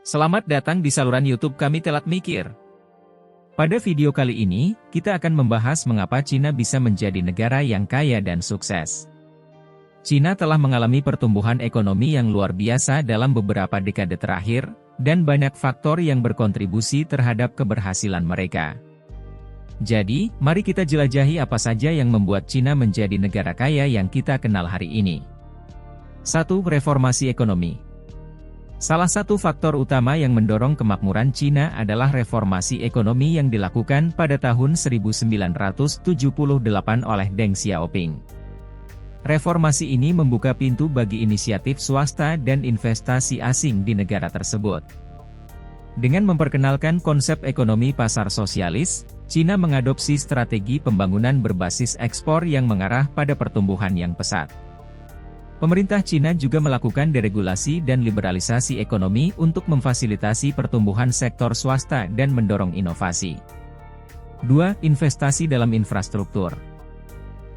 Selamat datang di saluran YouTube kami Telat Mikir. Pada video kali ini, kita akan membahas mengapa Cina bisa menjadi negara yang kaya dan sukses. Cina telah mengalami pertumbuhan ekonomi yang luar biasa dalam beberapa dekade terakhir, dan banyak faktor yang berkontribusi terhadap keberhasilan mereka. Jadi, mari kita jelajahi apa saja yang membuat Cina menjadi negara kaya yang kita kenal hari ini. 1. Reformasi ekonomi. Salah satu faktor utama yang mendorong kemakmuran Cina adalah reformasi ekonomi yang dilakukan pada tahun 1978 oleh Deng Xiaoping. Reformasi ini membuka pintu bagi inisiatif swasta dan investasi asing di negara tersebut. Dengan memperkenalkan konsep ekonomi pasar sosialis, Cina mengadopsi strategi pembangunan berbasis ekspor yang mengarah pada pertumbuhan yang pesat. Pemerintah Cina juga melakukan deregulasi dan liberalisasi ekonomi untuk memfasilitasi pertumbuhan sektor swasta dan mendorong inovasi. 2. Investasi dalam infrastruktur.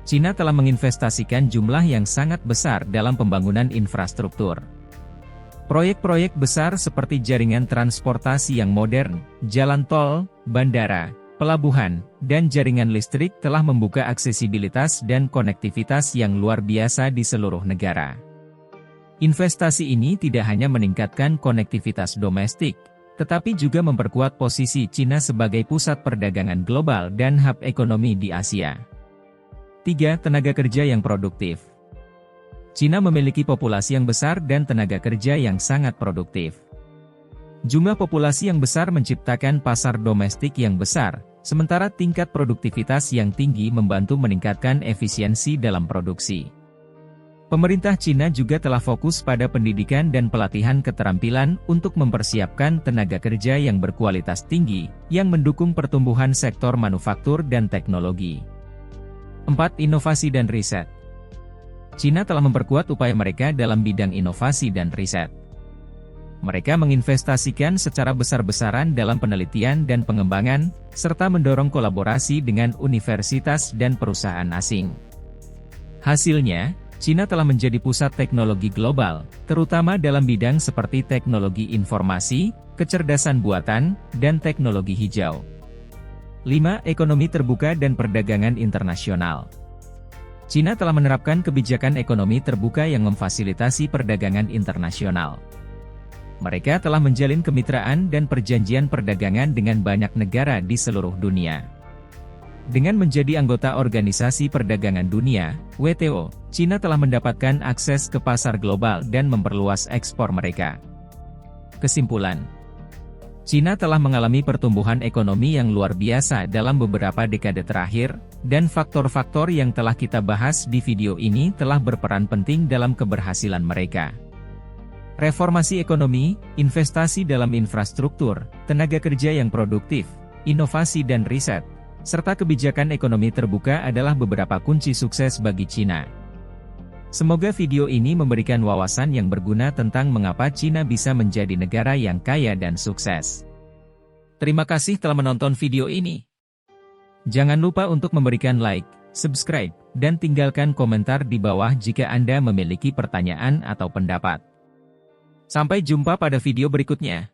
Cina telah menginvestasikan jumlah yang sangat besar dalam pembangunan infrastruktur. Proyek-proyek besar seperti jaringan transportasi yang modern, jalan tol, bandara, pelabuhan, dan jaringan listrik telah membuka aksesibilitas dan konektivitas yang luar biasa di seluruh negara. Investasi ini tidak hanya meningkatkan konektivitas domestik, tetapi juga memperkuat posisi Cina sebagai pusat perdagangan global dan hub ekonomi di Asia. 3. Tenaga kerja yang produktif. Cina memiliki populasi yang besar dan tenaga kerja yang sangat produktif. Jumlah populasi yang besar menciptakan pasar domestik yang besar, sementara tingkat produktivitas yang tinggi membantu meningkatkan efisiensi dalam produksi. Pemerintah Cina juga telah fokus pada pendidikan dan pelatihan keterampilan untuk mempersiapkan tenaga kerja yang berkualitas tinggi, yang mendukung pertumbuhan sektor manufaktur dan teknologi. 4. Inovasi dan riset. Cina telah memperkuat upaya mereka dalam bidang inovasi dan riset. Mereka menginvestasikan secara besar-besaran dalam penelitian dan pengembangan, serta mendorong kolaborasi dengan universitas dan perusahaan asing. Hasilnya, Cina telah menjadi pusat teknologi global, terutama dalam bidang seperti teknologi informasi, kecerdasan buatan, dan teknologi hijau. 5. Ekonomi terbuka dan perdagangan internasional. Cina telah menerapkan kebijakan ekonomi terbuka yang memfasilitasi perdagangan internasional. Mereka telah menjalin kemitraan dan perjanjian perdagangan dengan banyak negara di seluruh dunia. Dengan menjadi anggota Organisasi Perdagangan Dunia, WTO, Cina telah mendapatkan akses ke pasar global dan memperluas ekspor mereka. Kesimpulan: Cina telah mengalami pertumbuhan ekonomi yang luar biasa dalam beberapa dekade terakhir, dan faktor-faktor yang telah kita bahas di video ini telah berperan penting dalam keberhasilan mereka. Reformasi ekonomi, investasi dalam infrastruktur, tenaga kerja yang produktif, inovasi dan riset, serta kebijakan ekonomi terbuka adalah beberapa kunci sukses bagi Cina. Semoga video ini memberikan wawasan yang berguna tentang mengapa Cina bisa menjadi negara yang kaya dan sukses. Terima kasih telah menonton video ini. Jangan lupa untuk memberikan like, subscribe, dan tinggalkan komentar di bawah jika Anda memiliki pertanyaan atau pendapat. Sampai jumpa pada video berikutnya.